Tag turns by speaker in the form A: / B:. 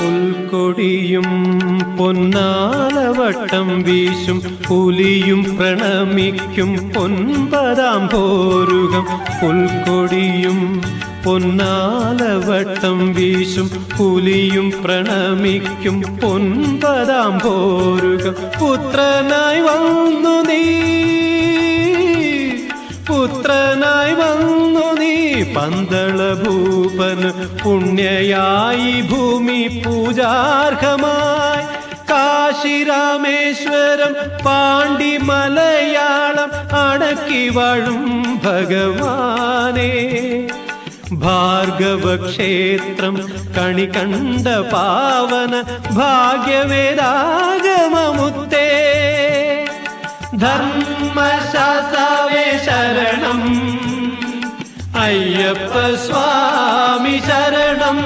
A: പുൽക്കൊടിയും പൊന്നാലവട്ടം വീശും പുലിയും പ്രണമിക്കും പൊൻപതാം പോരുകം. പുൽക്കൊടിയും പൊന്നാലവട്ടം വീശും പുലിയും പ്രണമിക്കും പൊൻപതാം പോരുകം. പുത്രനായി വന്നു നീ, പുത്രനായി വന്നു നീ പന്തള ഭൂപന് പുണ്യയായി ഭൂമി പൂജാർഹമായി. കാശി രാമേശ്വരം പാണ്ഡി മലയാളം അടക്കി വാഴും ഭഗവാനേ. ഭാർഗവക്ഷേത്രം കണി കണ്ട പാവന ഭാഗ്യവേദാഗമമുത്തേ. ധർമ്മശാസ്താവേ ശരണം, അയ്യപ്പ സ്വാമി ശരണം.